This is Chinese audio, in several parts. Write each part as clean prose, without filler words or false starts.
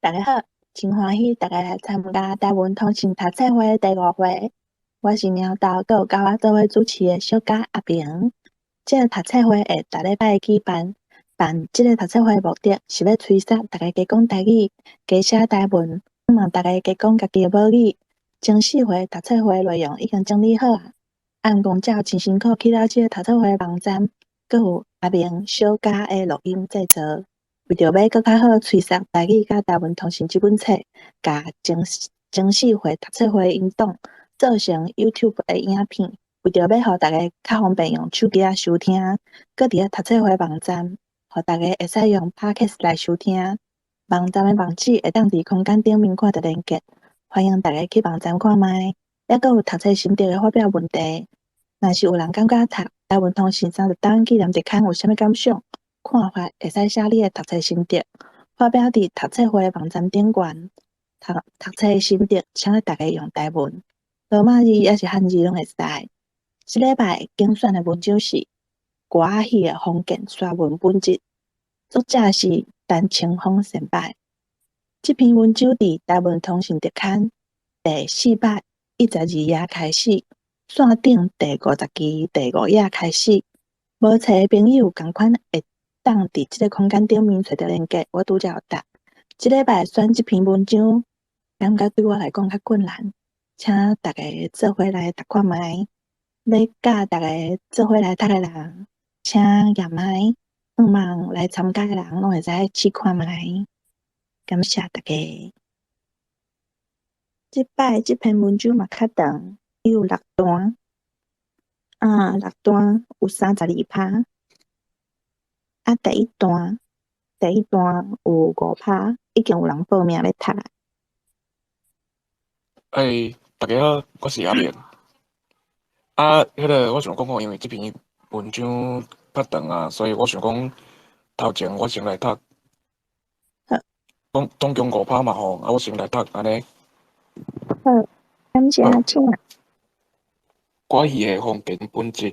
大家好，真欢喜大家来参加台湾通信读册会第5回。我是鸟豆，阁有甲我做伙主持的小甲阿平。这个读册会会逐礼拜举办，这个读册会的目的是要催促大家加讲台语，加写台文，希望大家加讲家己的母语。前4回读册会内容已经整理好啊，按公照真辛苦去到这个读册会网站，阁有阿平、小甲的录音制作。为着要更较好催促台语甲台湾通信这本册，甲前4回读册会音档做成 YouTube 的影片，为着要互大家较方便用手机收听，搁伫咧读册会网站，互大家会使用 Podcast 来收听。网站的网址会当伫空间顶面看到连结，欢迎大家去网站看卖。还阁有读册心得的发表问题，若是有人感觉读台湾通信30档纪念日刊有啥物感想？看法会使写你的读册心得，发表伫读册会网站顶悬。读册心得，请大家用台文、罗马字也是汉字拢会使。这礼拜竞选的文章是歌仔戏的封建沙文本质，作者是陈清风先辈。这篇文章伫台湾通信特刊第412页开始，线顶第50期第5页开始。无册的朋友共款会当伫即个空间顶面找到连结，我拄则有答。即礼拜选即篇文章，感觉对我来讲较困难，请大家做伙来读看卖。要甲大家做伙来读的人，请验麦，希望来参加的人拢会使试看卖。感谢大家。即摆即篇文章嘛较长，伊有6段，6段有32趴。第一段有5趴，已经有人报名要读啊。大家好，我是阿明。我想讲因为这篇文章较长啊，所以我想讲头前我先来读，总共5趴嘛吼，我先来读安尼。好，感谢请。歌戏的封建本质，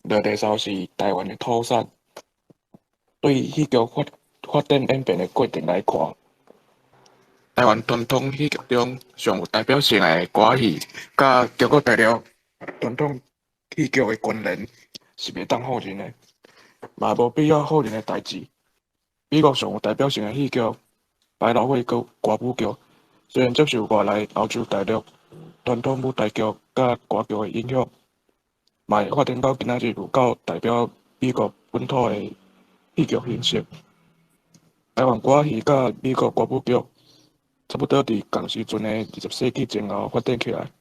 落地扫是台湾的土产。对戏剧发展演变的过程来看，台湾传统戏剧中上有代表性的歌戏，甲中国大陆传统戏剧的关联是袂当否认的，嘛无必要否认的代志。美国上有代表性的戏剧百老汇佮歌舞剧，虽然接受外来欧洲大陆传统舞台剧甲歌剧的影响，嘛会发展到今仔日有够代表美国本土的戏剧形式。台湾歌仔戏甲美国歌舞剧差不多伫同时阵的20世纪前后发展起来，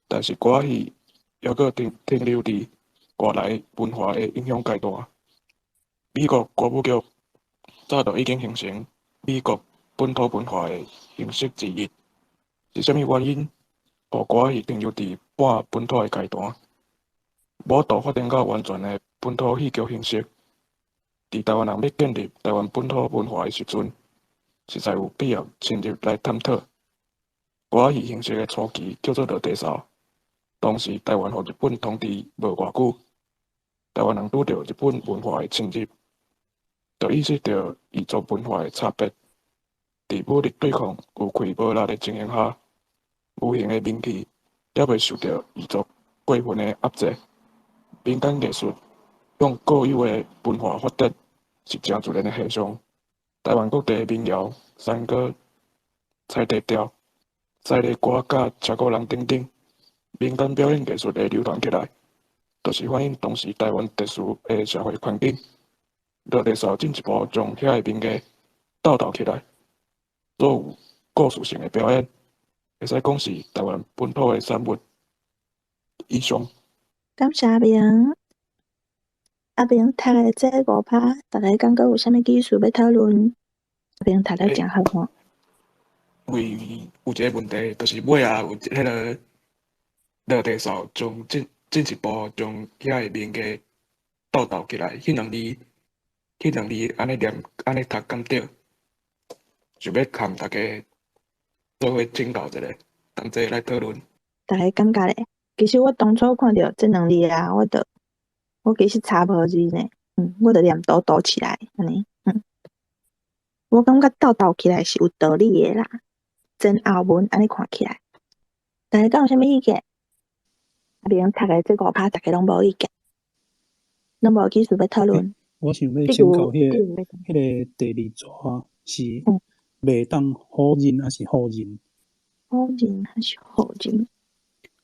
但是歌仔戏犹阁停留伫外来文化的影响阶段。美国歌舞剧早就已经形成美国本土文化的形式之一。是啥物原因，互歌仔戏停留伫半本土的阶段，无度发展到完全的本土戏剧形式？伫台湾人要建立台湾本土文化的时阵，实在有必要深入来探讨。歌仔戏形式的初期叫做落地扫，当时台湾互日本统治无偌久，台湾人拄着日本文化的侵入，就意识到异族文化的差别。伫武力对抗有气无力的情形下，无形的名气也袂受到异族过分的压制。民间艺术向固有的文化发展是正自然的现象。台湾各地的民谣、山歌、菜地调、赛礼歌甲车鼓人等等，民间表演艺术会流传起来，就是反映当时台湾特殊的社会环境。落地扫进一步将遐个民艺斗倒起来，做有故事性的表演，会使讲是台湾本土的产物。以上。感谢阿明。阿明读的这5趴，大家感觉有啥物技术要讨论？阿明读得真好吼。为有一个问题，就是尾啊有迄个落地扫将进一步将遐个民艺斗倒起来，迄两字安尼念安尼读敢对？想要向大家做伙请教一下，同齐来讨论。大家感觉咧？其实我当初看到这2字啊，我其实查无字呢，我就念倒起来安尼，我感觉斗起来是有道理的啦，前后文安尼看起来，大家敢有啥物意见？阿明读的这5趴，大家拢无意见，拢无技术要讨论。我想要请教迄个第二组是袂当好人还是好人？好人还是好人？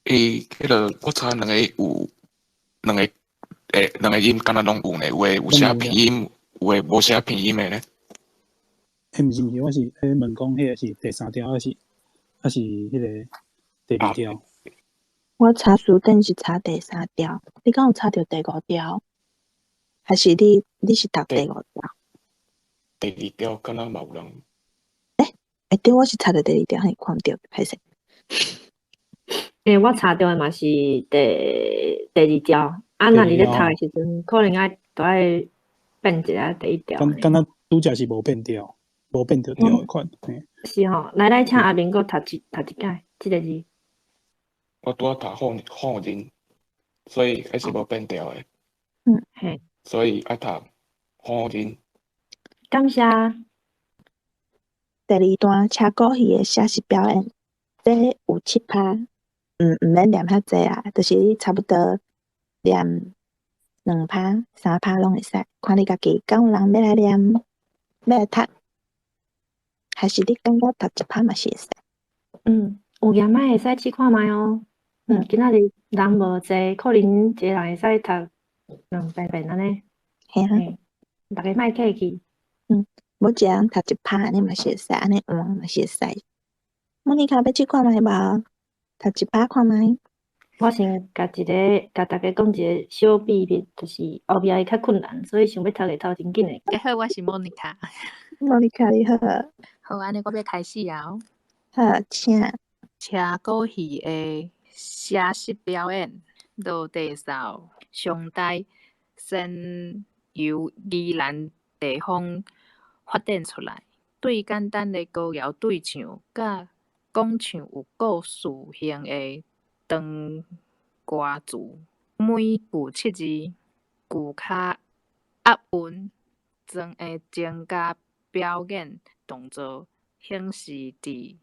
迄个我查两个有两个音，敢若拢有呢，有诶有写拼音，有诶无写拼音诶咧。毋是，我是问讲，迄个是第3条，还是迄个第2条？我查书顶是查第3条，你敢有查到第5条？还是你是读第5条？第2条敢若嘛有人。对，我是查到第2条，还看唔到，歹势。我查到的嘛是第2条，那你咧读的时阵，可能都爱变一下第1条。敢若拄则是无变调，无变着调的款。是吼，来请阿明哥读一解，这个字。我拄仔读好人，所以还是无变调的。嘿。所以爱读好人。感谢。第2段车鼓戏的写实表演，这有7趴，毋免念遐济啊，就是你差不多念2趴、3趴拢会使，看你家己敢有人要来念，要来读，还是你感觉读1趴嘛是会使。有嫌仔会使试看觅哦。今仔日人无济，可能一个人会使读2遍安尼。嘿啊，大家莫客气。无一个人读1趴安尼嘛是会使，安尼换嘛是会使。莫妮卡要试看觅无？读1趴看觅。我先甲大家讲一个小秘密，就是后壁会较困难，所以想要读个头真紧诶。大家好，我是莫妮卡。莫妮卡你好。好，安尼我要开始啊。好，请。车鼓戏的写实表演，落地扫上台，先由宜兰地方发展出来。最简单的歌谣对唱，甲讲唱有故事性的长歌词，每句7字，句卡押韵，总会增加表演动作，显示伫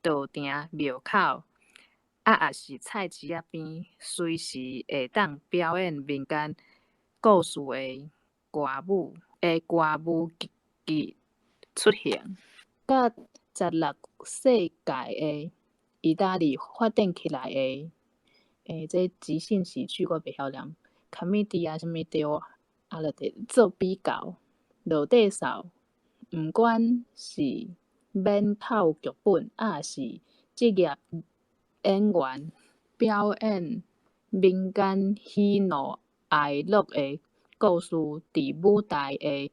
道埕庙口，也是菜市仔边，随时会当表演民间故事的歌舞剧出现。甲16世纪的意大利发展起来的，这即兴喜剧我袂晓念，comedy 什么着，就得做比较。落地扫，毋管是免透剧本，也是职业演员表演民间喜怒哀乐的故事，伫舞台的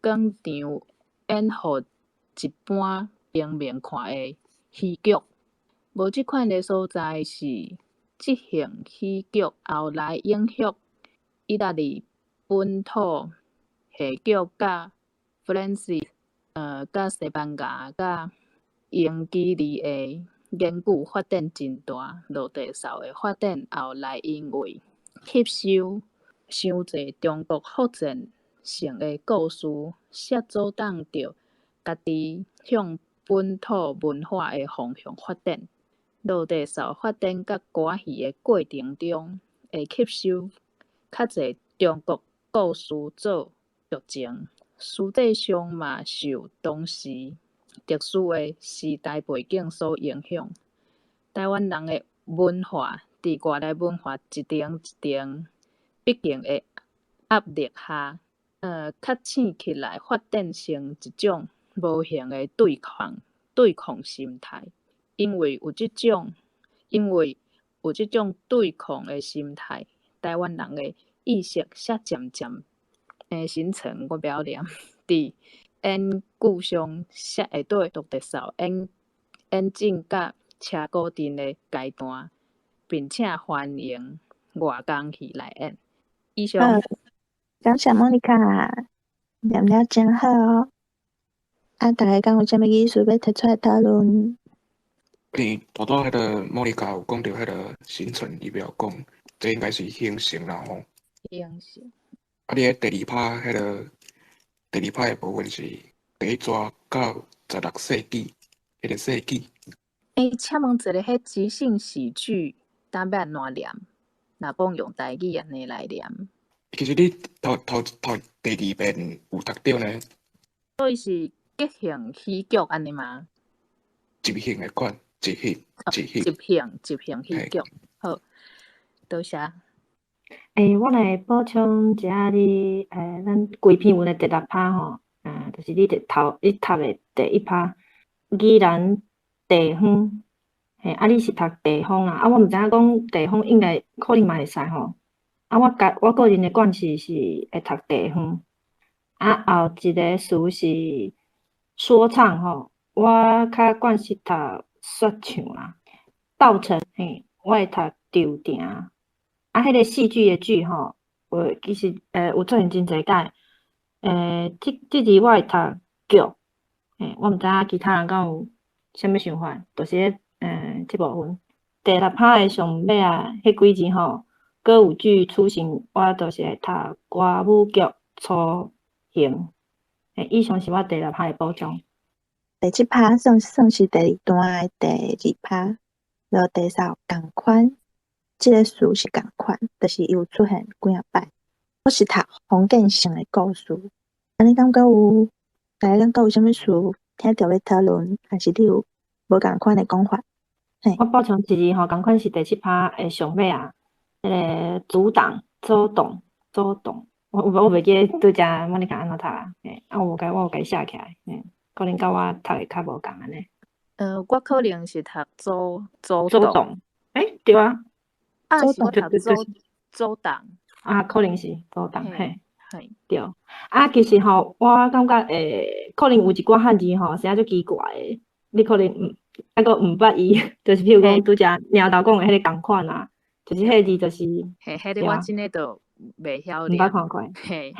广场演互一般平民看的戏剧。无即款的所在是即兴戏剧后来影响意大利本土戏剧甲弗兰西甲西班牙甲英吉利的研究发展真大。落地扫的发展后来因为吸收伤侪中国复杂性的故事，涉阻挡着家己向本土文化的方向发展。落地扫发展甲歌戏的过程中，会吸收较侪中国故事做剧情，实际上嘛受当时特殊的时代背景所影响。台湾人的文化伫外来文化一定毕竟的压力下，较醒起来，发展成一种无形的对抗心态。因为有即种对抗的心态，台湾人的意识才渐渐形成。我不晓念，伫演剧上才会对落地扫演进甲车鼓阵的阶段，并且欢迎外港戏来演。以上。感谢莫妮卡，念了真好哦。大家敢有啥物意思要提出来讨论？大迄个莫妮卡有讲到迄个形成仪表讲，这应该是形成啦吼。形成。你迄第2趴迄个第2趴的部分是第一抓到16世纪，迄个世纪。请问一下，迄即兴喜剧当要安怎念？若讲用台语安尼来念，其实你头第2遍有读到呢，所以是即兴喜剧安尼嘛？即兴的款，即兴。即兴喜剧。好，多谢。我来补充一下你咱规篇文的第6趴吼，就是你你读的第1趴，宜兰地方，你是读地方啦，我毋知影讲地方应该可能嘛会使吼，我个人的惯势是会读地方，后一个词是说唱吼，我较惯势读说唱啦，稻城我会读tro埕。迄个戏剧的剧吼，其实有做现真侪届，即字我会读剧，我毋知影其他人敢有啥物想法，就是即部分第6趴的上尾迄几字吼，歌舞剧雏形，我都是会读歌舞剧雏形，以上是我第6趴的补充。第7趴算是第2段的第2趴，落第3共款。即个词是共款，就是有出现几啊摆。我是读封建性的故事，安尼感觉有，大家感觉有啥物词听着要讨论，还是你有无共款的讲法？我补充一字吼，共款是第7趴的上尾迄个阻挡、阻挡，我袂记拄则我哩甲安怎读啊？我有甲写起来，可能甲我读的较无共安尼。我可能是读阻挡，对啊。是我读阻挡。可能是阻挡，嘿，对。其实吼，我感觉可能有一寡汉字吼，写足奇怪的，你可能还佫毋捌伊，就是譬如讲拄则领导讲的迄个共款啊，就是迄个字就是，迄个我真诶都袂晓念，毋捌看过，嘿，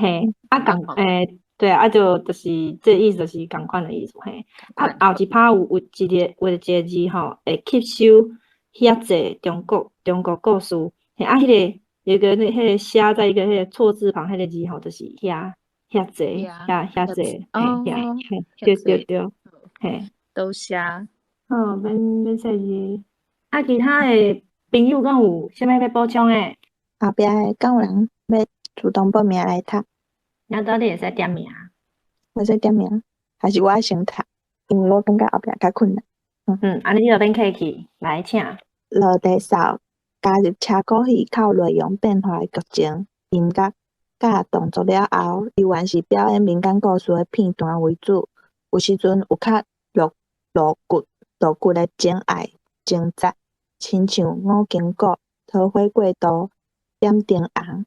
对就是这意思就是共款的意思，嘿。后一趴有一个字吼，会吸收遐济中国故事，迄个有个迄个写在一个迄个错字旁，迄个字吼，就是遐济，遐济，对，嘿，多谢。好，免说是。其他的朋友敢有啥物要补充诶？后壁的敢有人要主动报名来读？那到底会使点名？会使点名，还是我爱先读？因为我感觉后壁较困难。安尼你就免客气，来请。落第3，加入车鼓戏靠内容变化的剧情、音乐、甲动作了后，依然是表演民间故事的片段为主。有时阵有较露骨的情爱、情节，亲像五经谷、桃花过道、点灯红，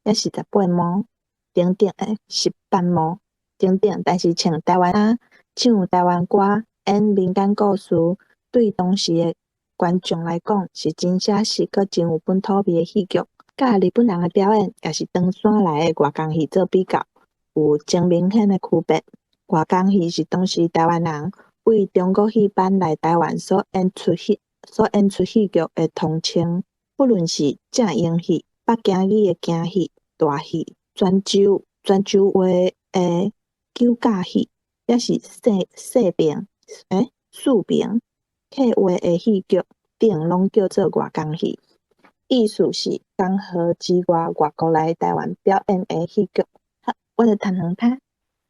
也是18幕、18幕等等。但是像台湾唱台湾歌、演民间故事，对当时的观众来讲是真写实，佮真有本土味的戏剧。甲日本人的表演，也是长线来的外江戏做比较，有真明显的区别。外江戏是当时台湾人为中国戏班来台湾所演出戏剧的统称，不论是正英戏、北京语的京戏、大戏、泉州话的九架戏，也是四平、客话的戏剧等，拢叫做外江戏。意思是江河之外国来台湾表演的戏剧。好，我就读2趴。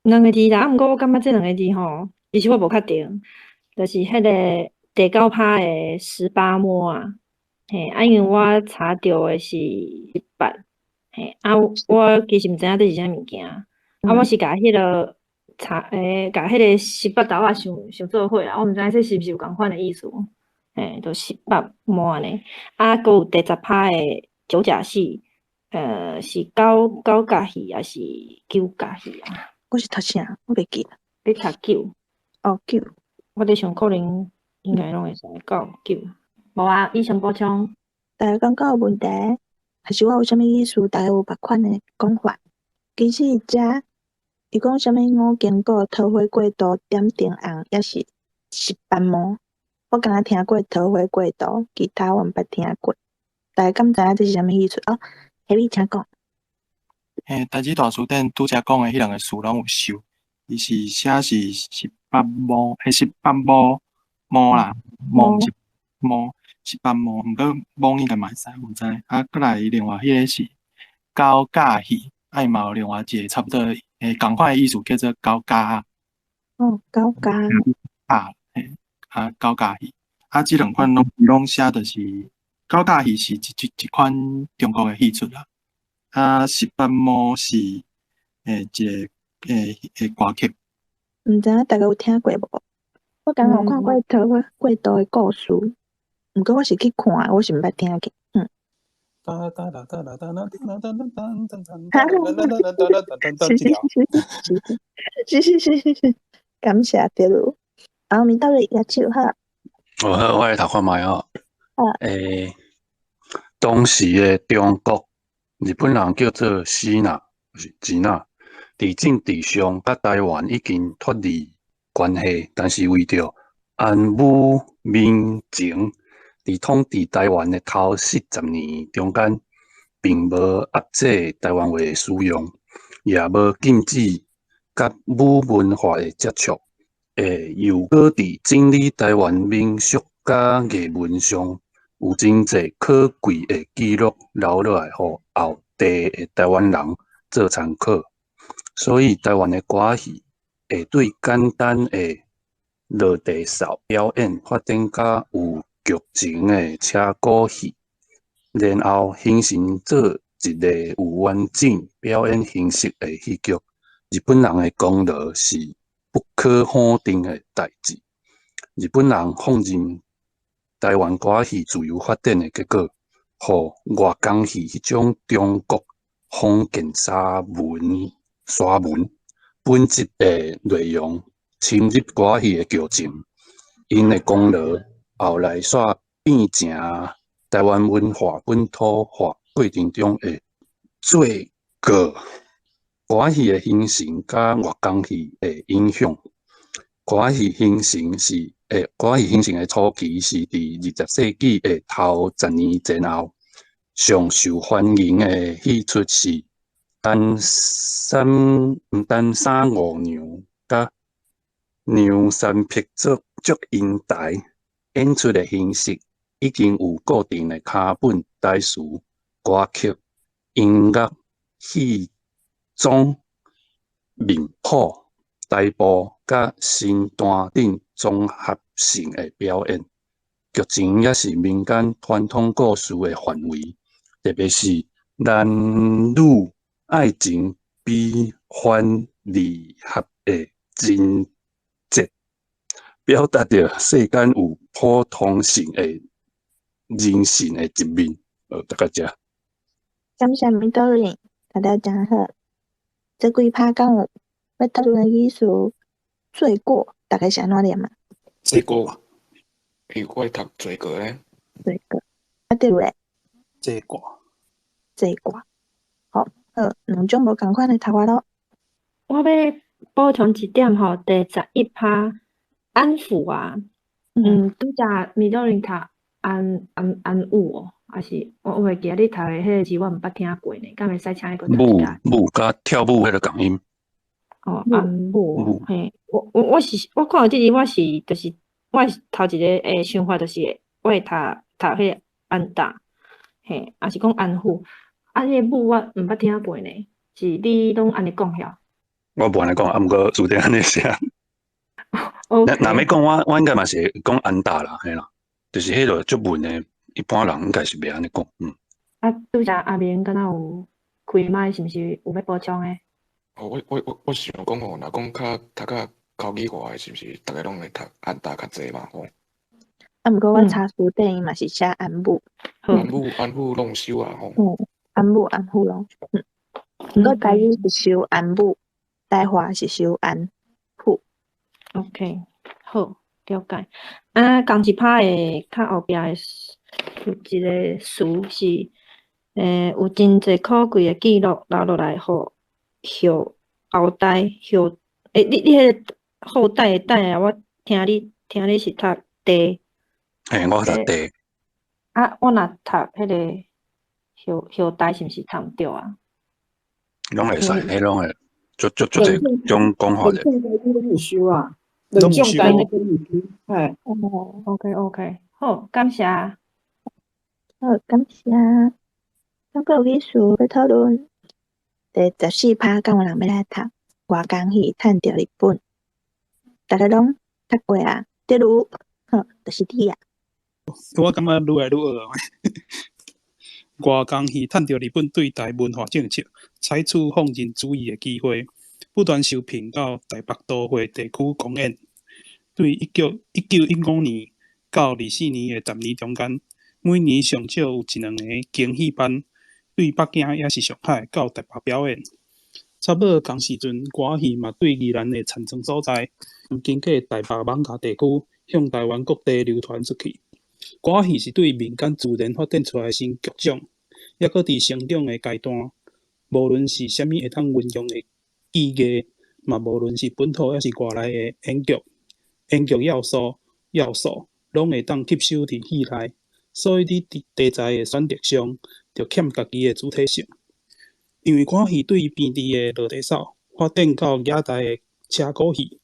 2个字啦，毋过我感觉这2个字吼，其实我无确定，就是迄个第9趴的18幕啊，因为我查到的是18，我其实毋知影这是啥物件，我是甲迄个甲迄个18斗想做伙啦，我毋知这是毋是有共款的意思，就18幕安尼，佫有第10趴的九甲戏，是九甲戏还是九甲戏啊？我是读啥？我袂记了。你读9？哦，9。我伫想可能应该拢会使到9。无啊，以上补充。大家感觉有问题，还是我有啥物意思？大家有别款的讲法？其实伊讲啥物五经过桃花过道点灯红，也是18幕。我敢若听过桃花过道，其他我毋捌听过。大家敢知影这是啥物意思？哦，下面请讲。代志大词典拄则讲的迄2个词拢有收，伊是写是18毛啦，毛是毛18毛，毋过毛应该嘛会使，毋知。啊，过来另外迄个是高架戏，啊伊嘛有另外一个差不多共款的意思叫做高架哦，高架，高架戏。啊，即两款拢写就是高架戏是一款中国的戏出啦。啊，18毛是一个歌曲。毋知影大家有听过无？我刚有看过过度的故事，毋过我是去看的，我是毋捌听过。是，感谢着鲁。后面到底举手哈？我来读看卖哦。好。当时的中国，日本人叫做支那，就是支那。伫政治上，甲台湾已经脱离关系，但是为着安武民情，伫统治台湾的头40年中间，并无压制台湾话的使用，也无禁止甲武文化的接触。又搁伫整理台湾民俗甲艺文上有真济可贵的记录留落来，互后代的台湾人做参考。所以台湾的歌戏会对简单的落地扫表演发展甲有剧情的车鼓戏，然后形成做一个有完整表演形式的戏剧。日本人的功劳是不可否定的代志。日本人放任台湾歌戏自由发展的结果，互外港戏迄种中国封建沙文本质的内容侵入歌戏的剧情，因的功劳后来煞变成台湾文化本土化过程中的做过。歌戏的形成甲外港戏的影响，歌戏形成的初期是伫20世纪的头10年前后，上受欢迎的戏出是单三五娘甲娘三匹足音台演出的形式，已经有固定的卡本、台词、歌曲、音乐、戏种、面谱、台步甲身段等综合性的表演，剧情也是民间传统故事的范围，特别是男女爱情悲欢离合的情节，表达着世间有普通性的人性的一面。大概这。感谢米多林，大家真好。这几趴讲有要讨论的意思，罪过大概是安怎念嘛？罪过啊，我会读罪过咧。罪过，啊对嘞。这挂。好，两种无共款的读法咯。我要补充一点吼，第11趴安抚啊，拄则米多林读安武哦，还是我袂记你读的迄个字我毋捌听过呢，敢会使请你个读一下？舞甲跳舞迄个共音。哦，安武，嘿，我看到即字，我是头一个想法就是我会读迄个安大，嘿，还是讲安抚，迄个武我毋捌听过呢，是你拢安尼讲晓？我无安尼讲，毋过注定安尼写。若要讲我应该嘛是讲安大啦，嘿啦，就是迄个足文的，一般人应该是袂安尼讲，啊，拄则阿明敢若有开麦，是毋是有要补充诶？我想讲吼，若讲较读较口语化诶，是毋是大家拢会读安大较济嘛？吼。啊，毋过我查书顶嘛是写安武。安武拢收啊吼。安武咯。毋过台语是收安武，台话是收安武。OK， 好，了解。啊，同一趴诶，较后壁诶有一个词是，有真侪可贵诶记录留落来，互后代你迄个后代诶代啊，我听你是读地。嘿，我读地。啊，我若读迄个后代是毋是读毋对啊？拢会使，迄拢会。就这种讲法论的。证台语语修啊，论证台语语修，哎，哦， OK，好，感谢。好，感谢。咱个有意思要讨论第14趴，敢有人要来读外工戏趁着日本，大家拢读过啊？例如，就是你啊。我感觉愈来愈学啊。外工戏趁着日本对台文化政策采取放任主义的机会，不断受聘到台北都会地区公演。对1915年到24年的10年中间，每年上少有1、2个京戏班对北京也是上海到台北表演。差不多同时阵，歌戏嘛对宜兰的产生所在，经过台北艋舺地区向台湾各地流传出去。歌戏是对民间自然发展出来的新剧种，也搁伫成长的阶段。无论是虾米会当运用的艺艺，嘛无论是本土还是外来的演剧要素，拢会当吸收伫戏内。所以伫题材的选择上，就欠家己的主体性。因为歌戏对边地的落地扫发展到野台的车鼓戏，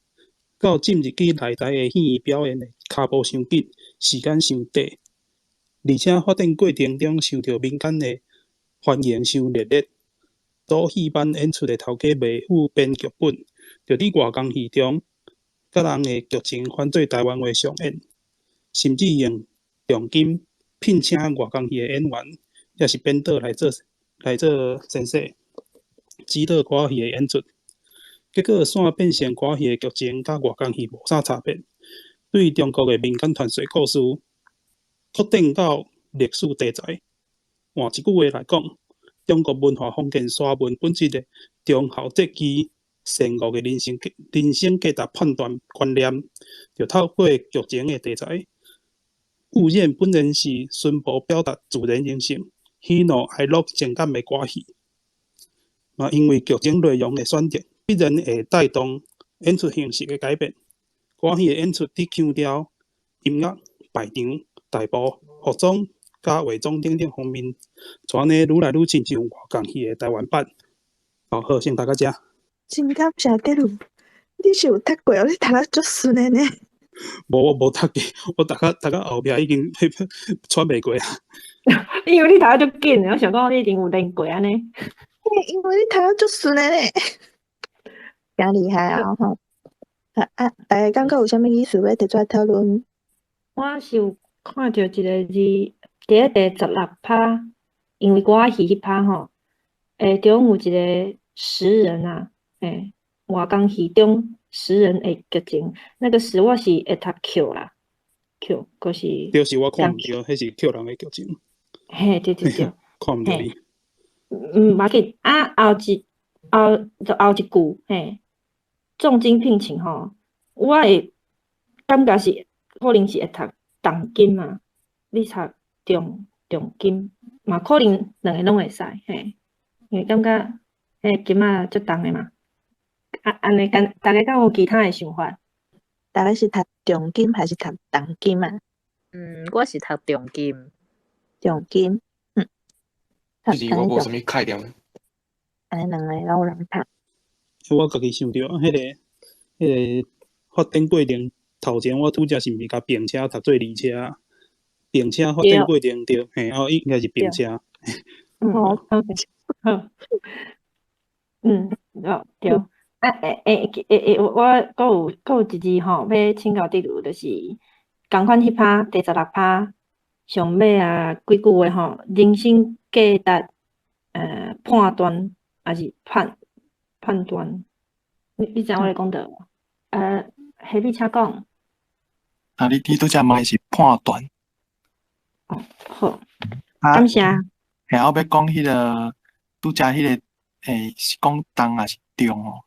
到进入去内台的戏表演的脚步伤紧，时间伤短，而且发展过程中受到民间的欢迎伤热烈。组戏班演出的头家卖副编剧本，就伫外工戏中，甲人的剧情翻做台湾话上演，甚至用重金聘请外工戏的演员，也是编导来做先生，指导歌戏的演出。结果煞变成歌戏的剧情甲外工戏无啥差别，对中国的民间传说故事扩展到历史题材。换一句话来讲，中国文化封建沙文本质的忠孝节义善恶的人生价值判断观念，就透过剧情的题材，物演本人是宣布表达自然人性、喜怒哀乐情感的歌戏。嘛，因为剧情内容的选择，必然会带动演出形式的改变。歌戏的演出伫腔调、音乐、排场、台步、服装、甲化妆等等方面，传的愈来愈亲像外工戏的台湾版。好，先大家遮。真感谢德鲁，你是有读过哦？你读得足顺的呢。无，我无读过，我读到后壁已经喘袂过啊。因为你读得足紧，我想讲你一定有练过安尼。因为你读得足顺的呢，真厉害啊！吼。大家感觉有啥物意思要提出来讨论？我是有看到一个字，伫咧第16趴，因为歌戏迄趴吼，中有一个食人啊，外工戏中食人的剧情，那个食我是会读 Q 啦 ，Q 就是就是我看毋着，迄是扣人的剧情。嘿，对，看毋着你。无要紧啊，后一句重金聘请吼，我会感觉是可能是会读重金嘛，你读重金嘛，可能两个拢会使因为感觉金仔足重的嘛。安尼大家敢有其他的想法？大概是读重金还是读重金啊？我是读重金。重金，就是我无啥物概念。安尼两个拢有人读。我家己想着，迄个发展过程头前，我拄则是毋是甲并车读做二车？并车发展过程对，应该是并车。好，对。我搁有一字吼，要请教第二，就是共款迄趴第16趴上尾啊几句话吼，人生价值判断还是判断？你知我咧讲倒无？下面请讲。啊，你拄则问是判断。哦，好，感谢。我要讲迄个拄则迄个是讲重还是重吼？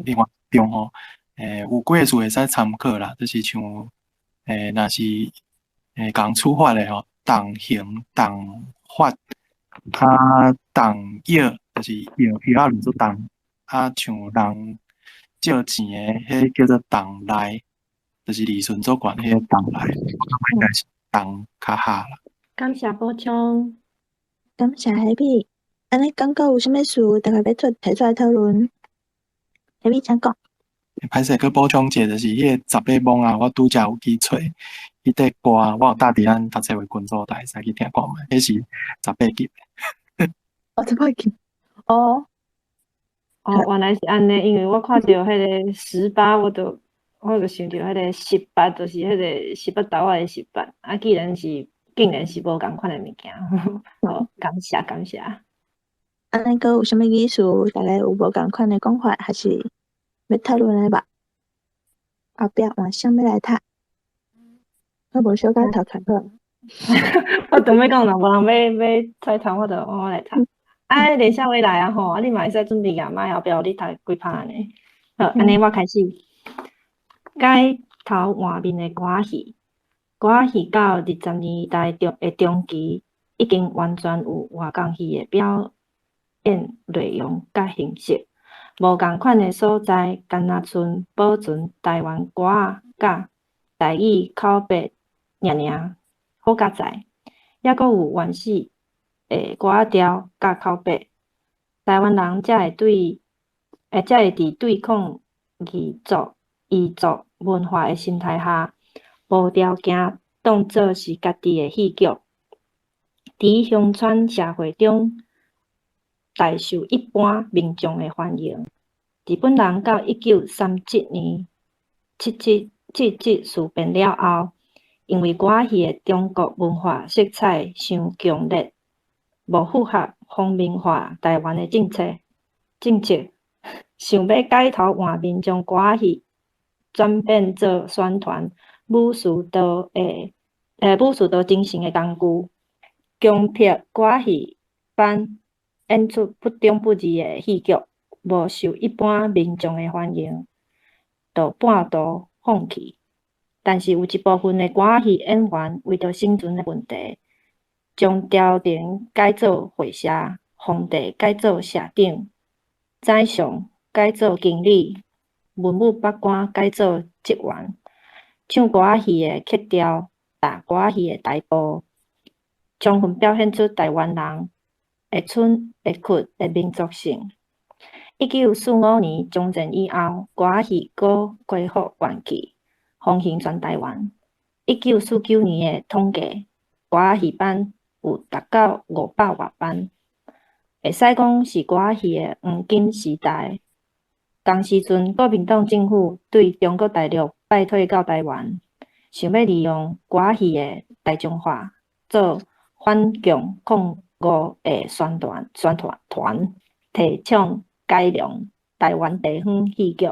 另外重吼，有几个字会使参考啦，就是像若是共处罚的吼，重刑、重罚，重药就是药啊，就重啊，像人借钱的，迄叫做重来，就是利顺做悬迄个重来，应该是重较下啦。感谢补充，感谢 Happy。安尼感觉有啥物事，大家要提出来讨论？下面请讲。歹势去补充者，就是迄个十八摸啊，我拄则有去找迄块歌，我有搭伫咱读册会群组台，使去听看觅，迄是18集。我这么记。哦，原来是安尼，因为我看到迄个18，我就想到迄个18，就是迄个18斗仔的18，啊，竟然是无共款的物件，好，感谢。安尼个有啥物意思？大家有无共款的讲法，还是要讨论的吧？后壁换谁要来读？我无小可头传好。我当要讲啦，无人要猜头，我来读。连小伟来啊吼，啊你嘛会使准备啊，卖后壁你读几拍呢？好，安尼我开始。改头换面的歌仔戏到20年代中期，已經完全有外港戲的表演內容甲形式，無共款的所在，敢若剩保存台灣歌仔甲台語口碑爾好佳哉，抑閣有原始的歌仔調甲口碑，台灣人才會佇對抗異族文化的心態下，無條件當作是家己的戲劇，佇鄉村社會中大受一般民眾的歡迎。日本人到1937年77事變了後，因為歌仔戲的中國文化色彩傷強烈，無符合皇民化台灣的政策，想要改頭換面將歌仔戲轉變做宣傳武士道精神的工具，強迫歌仔戲班演出不中不義的戲劇，無受一般民眾的歡迎，就半途放棄。但是有一部分的歌仔戲演員為着生存的問題，將朝廷改做會社，皇帝改做社長，宰相改做經理，文武百官改做職員，唱歌仔戲的曲調，打歌仔戲的台步，充分表現出台灣人會蠢會屈的民族性。1945年終戰以後，歌仔戲閣恢復元氣，風行全台灣。1949年的統計，歌仔戲班有達到500多班，會使講是歌仔戲的黃金時代。當時陣，國民黨政府對中國大陸敗退到台灣，想要利用歌仔戲的大眾化，做反共抗俄的宣傳團，提倡改良台灣地方戲劇，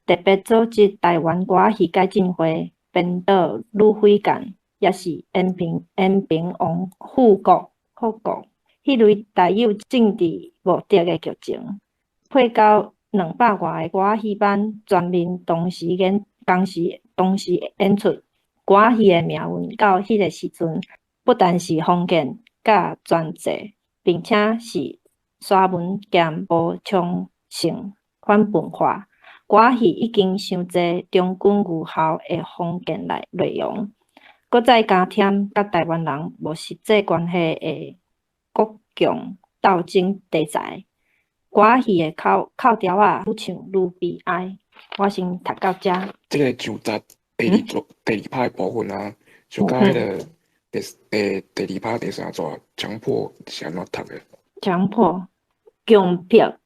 特別組織台灣歌仔戲改進會，編導呂惠干，也是延平王富國，迄類帶有政治目的的劇情，配到200外個歌仔戲班，全面同時演出。歌仔戲的命運到迄個時陣，不但是封建甲專制，並且是沙文兼無創性反文化。歌仔戲已經傷濟中軍儒校的封建內容，閣再加添甲台灣人無實際關係的國共鬥爭題材。歌仔戲的口條啊，愈唱愈悲哀。我先讀到遮。即個就集第二拍的部分啊，就甲迄個第二拍第三節強迫是安怎讀的？強迫強迫。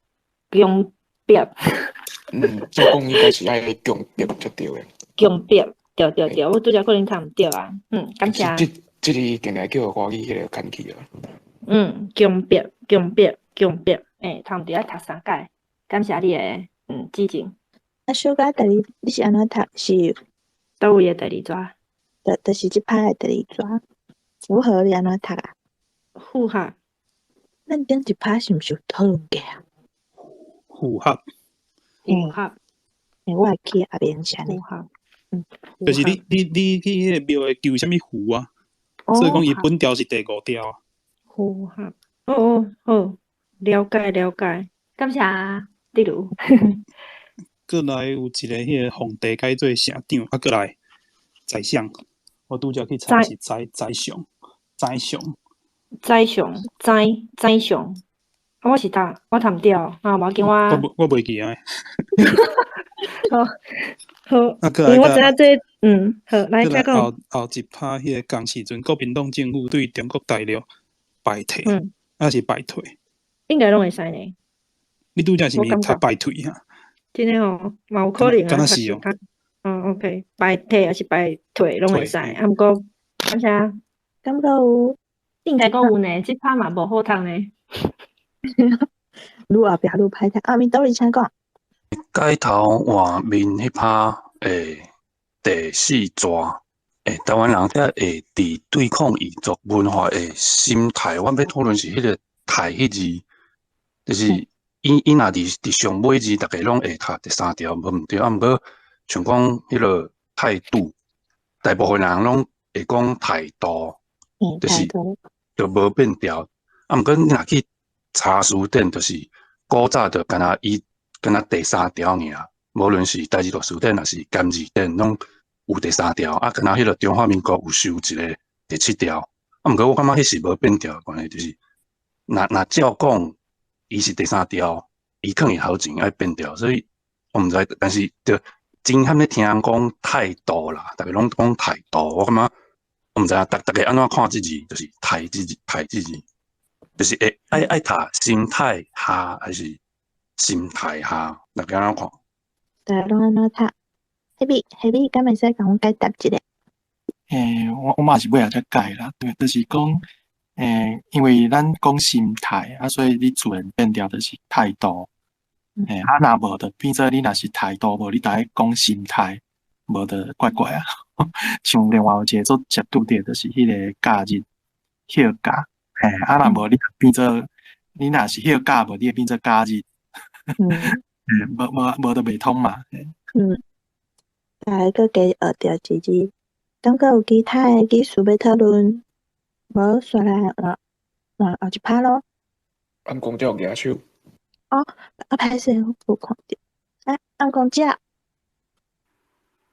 照講應該是愛強迫才對的。強迫，對，我拄則可能讀毋對啊。感謝。即個定來叫華語迄個牽去啊。強迫，讀毋對愛讀3屆。感謝你的指正。啊，小可你是安怎讀？是倒位的第二紙？就是即拍的第二紙。符合你安怎讀啊？符合。咱頂一拍是毋是有討論過啊？符合。我會去後面寫呢。就是你迄個廟會求啥物符啊？所以講伊本調是第5調啊。符合。好，了解。感謝例如。過來有一個迄個皇帝改做社長，過來宰相，我拄則去查是宰相。我是答，我讀唔對啊，無要緊我袂記啊。好，好，啊，过因为我来甲知影这，好，来过来再讲，后一趴迄个共时阵，国民党政府对中国大陆败退，还是败退？应该拢会使呢。你拄则是毋是读我感觉败退啊？真诶吼，嘛有可能啊，敢若是哦。OK，败退还是败退拢会使，啊，毋过感谢，感觉有应该讲有呢，即趴嘛无好读呢。愈后壁愈歹听。啊，咪倒你请讲。街头外面迄趴第四抓台湾人遐会伫对抗异族文化的心态，阮要讨论是迄个“态”迄字，就是伊若伫上尾字，逐个拢会读第三条，无毋对。啊，毋过像讲迄个态度，大部分人拢会讲态度，就是就无变调。啊，毋过你若去查词典，就是古早就敢若第三条尔，无论是代志录词典，还是简字典，拢有第三条。啊，敢若迄个中华民国有收一个第七条。啊，毋过我感觉迄是无变调的关系，就是若照讲，伊是第三条，伊可能头前爱变调，所以我毋知，但是就真罕咧听人讲态度啦，逐个拢讲态度，我感觉我毋知影，逐个安怎看即字，就是态即字，就是爱读心态下还是心态下，逐个安怎看？大家拢安怎读？迄敢会使甲阮解答一下？我嘛是尾仔才改啦，对，就是讲，因为咱讲心态啊，所以你自然变调就是态度。若无就变做你若是态度无，你逐个讲心态，无就怪怪啊。像另外有一个做接拄着，就是迄个假日休假，若无你变做你若是休假无，你会变做假日。无就袂通嘛。大家搁加学着一字，感觉有其他的技术要讨论，无煞来换后一趴咯。按公鸟举手。歹势，我无看着。按公鸟。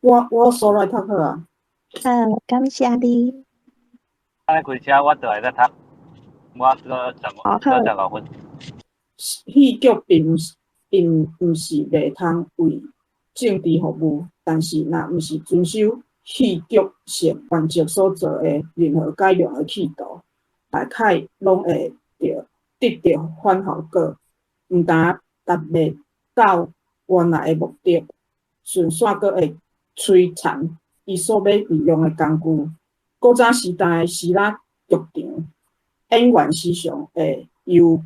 我手来读好啊。感谢你。开车我就会咧读，我15分。戏剧并毋是袂通为政治服务，但是若毋是遵守戏剧性原则所做的任何改良的企图，大概拢会得到反效果，毋但达袂到原来的目的，顺续阁会摧残伊所要利用的工具。古早时代希腊剧场演员时常会由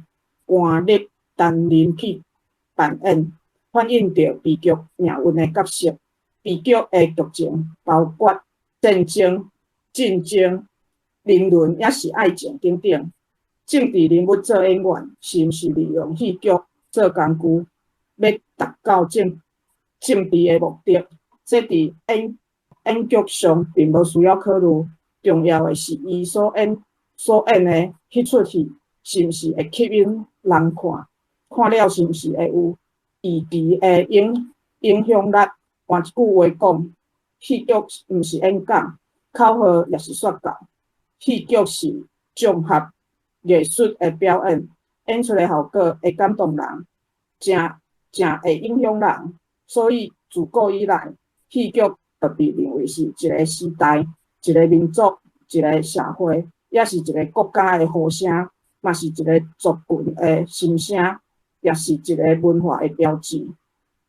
官吏担任去扮演，反映着悲剧命运的角色。悲剧的剧情包括战争、战争、人伦，也是爱情等等。政治人物做演员，是毋是利用戏剧做工具，要达到政治的目的？这伫演剧上并无需要考虑，重要的是伊所演的迄出戏，是毋是会吸引人看？看了是毋是会有预期的影响力？换一句话讲，戏剧毋是演讲，口号也是说教。戏剧是综合艺术的表演，演出的效果会感动人，正会影响人。所以自古以来，戏剧就被认为是一个时代、一个民族、一个社会，也是一个国家的呼声，嘛是一个族群的心声，也是一个文化的标志。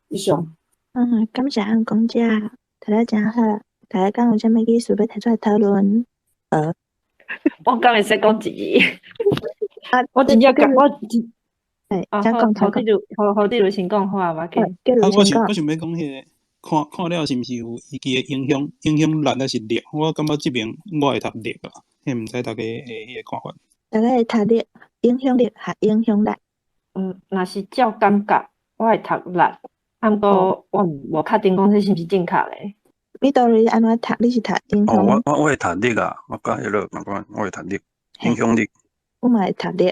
以上。感谢按公鸟，读得真好。大家敢有啥物技术要提出来讨论？我敢会使讲一字。我真正讲，我真。好，你就先讲好啊，我给。我想要讲迄个，看了是毋是有伊个影响力还是力？我感觉即边我会读力啦，迄毋知大家迄个看法。大家会读力、影响力和影响力。若是照感觉，我会读力。毋过我无确定讲这是毋是正确诶。你到底安怎读？你是读影响？我会读力啊，我甲迄个我会读力，影响力。我嘛会读力，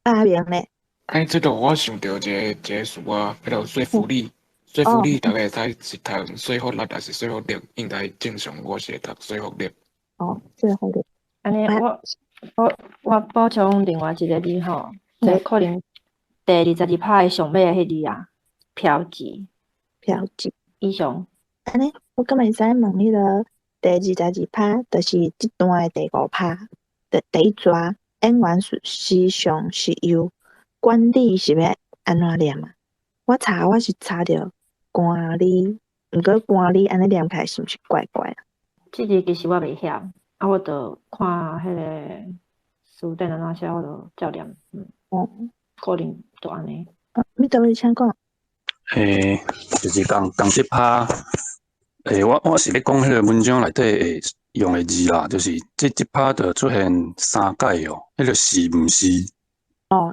阿明咧。即个我想到一个词啊，迄个说服力。说服力大概会使是读说服力，还是说服力？应该正常我是会读说服力。说服力。安尼，我补充另外一个字吼，这可能第22趴的上尾的迄字啊。嫖妓，标记。以上。安尼，我敢会使问迄个第22趴，就是即段的第5趴，第一抓演员时尚是由管理是要安怎念啊？我是查着管理，毋过管理安尼念起来是毋是怪怪啊？即个其实我袂晓，我著看迄个书顶安怎写，我著照念。可能就安尼。你倒位请讲？就是讲即趴，我是咧讲迄个文章内底会用的字啦，就是即趴就出现3解哦，迄个是毋是？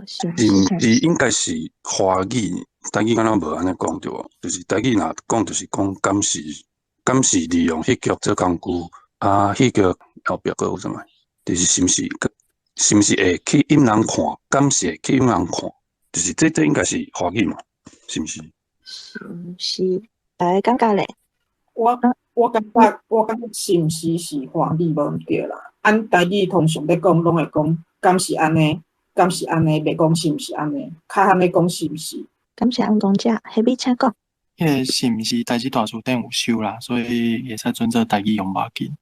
是毋是应该是华语？台语敢若无安尼讲对无？就是台语若讲就是讲敢是利用戏剧做工具啊？戏剧后壁佫有啥物？就是是毋是会去引人看？敢是会去引人看？就是这应该是华语嘛？是毋是？是毋是？大家感觉咧？我感觉是毋是华语无毋对啦。按台语通常咧讲，拢会讲敢是安尼，袂讲是毋是安尼，较罕咧讲是毋是。感谢洪公姐，下面请讲。迄个是毋是代志大书顶有收啦，所以会使准做台语用无要紧。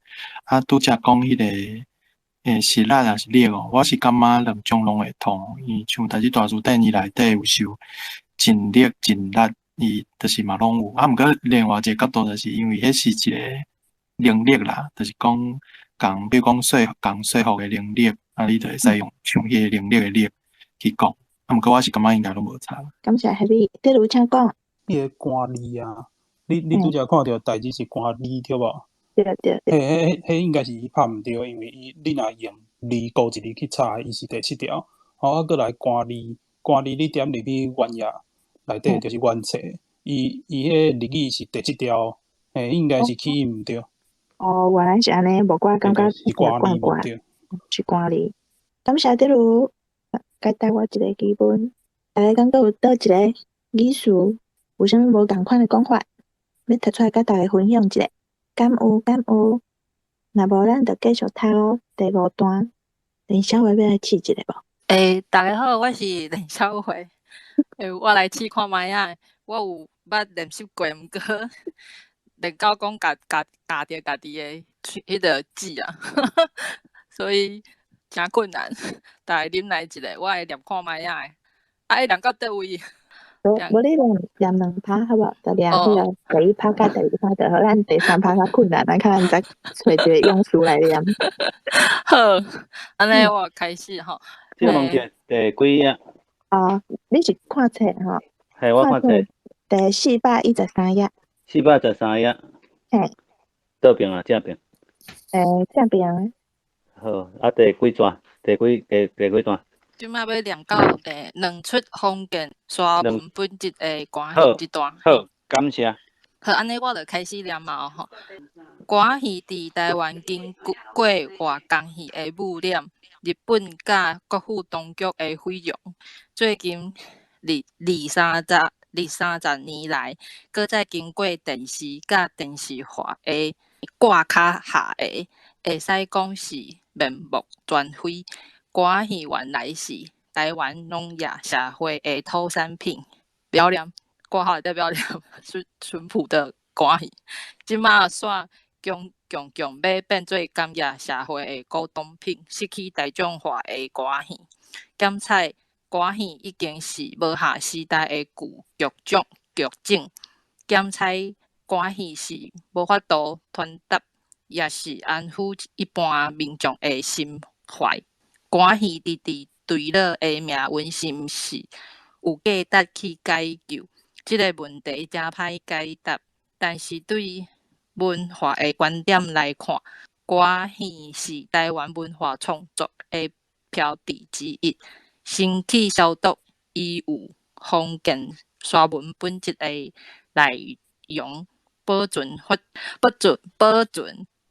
拄则讲迄个是力还是力哦？我是感觉两种拢会通，伊像代志大书顶伊内底有收尽力、尽力，伊就是嘛拢有。毋过另外一个角度就是因为迄是一个能力啦，就是讲比如讲说服的能力，你就会使用像迄个能力的力去讲。毋过我是感觉应该拢无差。感谢 Happy， 第二请讲。迄个官字啊，你拄则看到代志是官字对无？对。迄应该是伊拍毋对，因为你若用字高一字去查，伊是第7条。搁来官字你点入去原页内底就是原册，伊迄个日语是第7条，应该是起音毋对。原来是安尼，无我感觉是官字无对，是官字。感谢第二，解答我一个基本。大家感觉有倒一个语词有啥物无共款的讲法，要提出来甲大家分享一下。敢有？若无咱就继续读第5段。林小伟要来试一下无？大家好，我是林小伟。我来试看卖啊。我有捌练习过，毋过练到讲家着家己的迄个字啊，所以真困难。大家忍耐一下，我会练看卖啊。会练到倒位？无你练2趴好无？就练迄个第1趴甲第2趴，就好咱第3趴较困难，咱看咱再找一个用词来练。好，安尼我开始吼。即个问题第几页？你是看册吼？系我看册。第413页。413页。嘿。倒边啊，正边。正边。好，第几段？第几段？即摆要练到2出封建沙文本质的歌戏这段。好，感谢。好，安尼我就开始念嘛吼。歌戏伫台湾经过外江戏的污染，日本甲国府当局的毁容。最近20-30年来，搁再经过电视甲电视化的挂卡下的，会使讲是面目全非。歌戏原来是台湾农业社会的土产品，表念歌号代表淳朴的歌戏。即马煞强要变做工业社会的古董品，失去大众化的歌戏。检采歌戏已经是无下时代的剧种，检采歌戏是无法度传达，也是安抚一般民众的心怀。歌戏伫对了的命运是毋是有价值去解救？这个问题真歹解答。但是对文化的观点来看，歌戏是台湾文化创作的标志之一。身体消毒，伊有封建沙文本质的内容，保存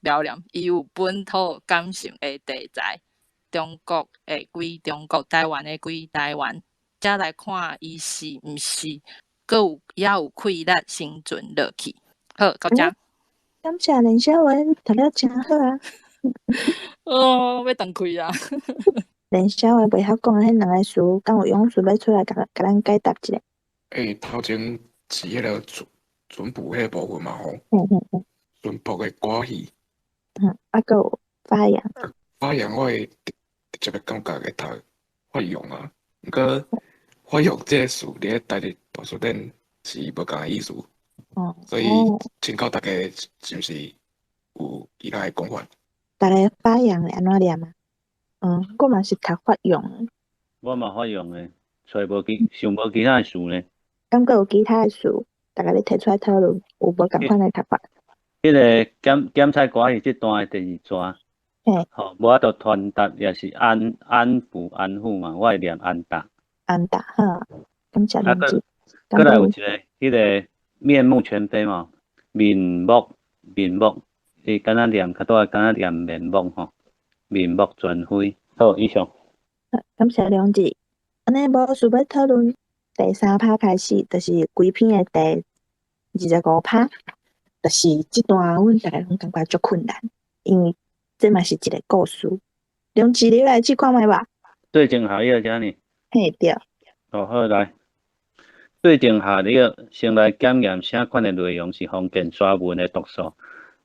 表念，伊有本土感性的题材。中国的归中国，台湾的归台湾，再来看伊是毋是，也有气力生存落去。好，到这。感谢林小伟，读了真好啊！要断开啊！林小伟袂晓讲迄2个词，敢有勇士要出来甲咱解答一下？头前是迄个淳朴迄部分嘛吼，淳朴的歌戏，啊，还有发扬，发扬我会直接感觉会读发扬啊，毋过发扬这个词伫咧台语大书典是无共个意思，所以请教大家是毋是有其他的讲法？大家发扬是安怎念啊？我嘛是读发扬，我嘛发扬诶，找无想无其他诶词呢。感觉有其他的词，大家咧提出来讨论，有无共款的读法？迄个检测歌是即段诶第二段，吼，无法度传达也是安抚安抚嘛，我会念安达。安达哈，感谢连接。过来有一个迄个面目全非嘛，面目，伊敢若念较多，敢若念面目吼，面目全非。好，以上。感谢梁子。安尼无想要讨论第3趴开始，就是规篇的第25趴，就是即段阮大家拢感觉足困难，因为这嘛是一个故事。梁子，你来试看觅吧。对症下药遮呢？嘿，对。好来。对症下药，先来检验啥款的内容是封建沙文的毒素。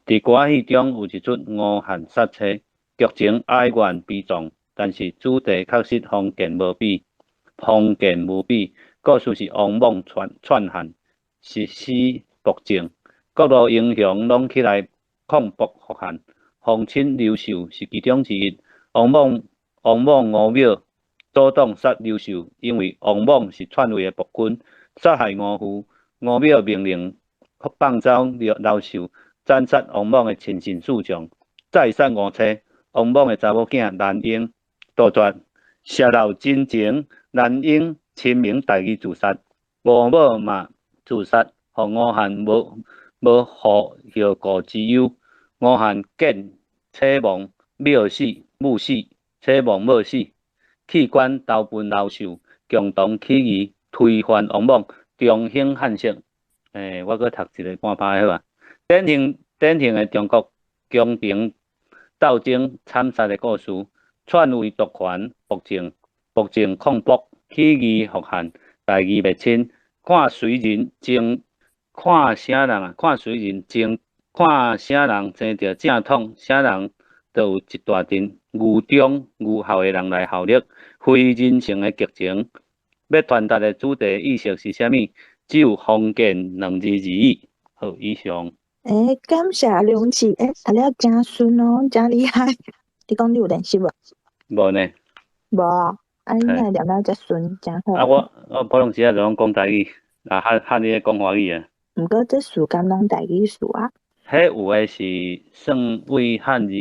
伫歌戏中有一出无限刹车，剧情哀怨悲壮，但是主题确实封建无比。故事是王莽篡汉，实施暴政，各路英雄拢起来抗暴复汉。皇亲刘秀是其中之一。王莽吴庙阻挡杀刘秀，因为王莽是篡位的暴君，杀害吴父。吴庙命令放走刘秀，斩杀王莽的亲信四将，再杀吴妻。王莽的查某囝兰英杜绝泄露真情，兰英亲明代义自杀，吴某嘛自杀，互吴汉无后顾之忧。吴汉见妻亡，庙死，母死，妻亡母死，弃官投奔刘秀，共同起义推翻王莽，重兴汉室。我搁读一个半拍好啊。典型的中国宫廷斗争惨杀的故事，篡位夺权，暴政抗暴，起义复汉，代义灭亲。看谁人争着正统，啥人就有一大阵愚忠愚孝的人来效力，非人性的剧情。要传达的主题意识是啥物？只有封建2字而已。好，以上。感谢梁子，读了真顺哦，真厉害。你讲你有练习无？无呢。无，你哪会念了遮顺，真好。我普通时就拢讲台语，汉你咧讲华语啊。毋过这词敢拢台语词啊？迄有诶是算为汉字，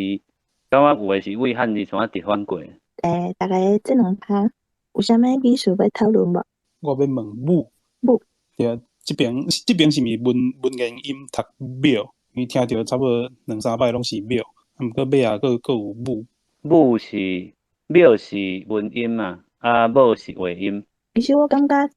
感觉有诶是为汉字像直翻过。大家这2趴有啥物意思要讨论无？我要问母。对，这边是咪文言音读庙？因为听着差不多2-3摆拢是庙，毋过尾啊，佫有母。庙是文音嘛，母是话音。其实我感觉，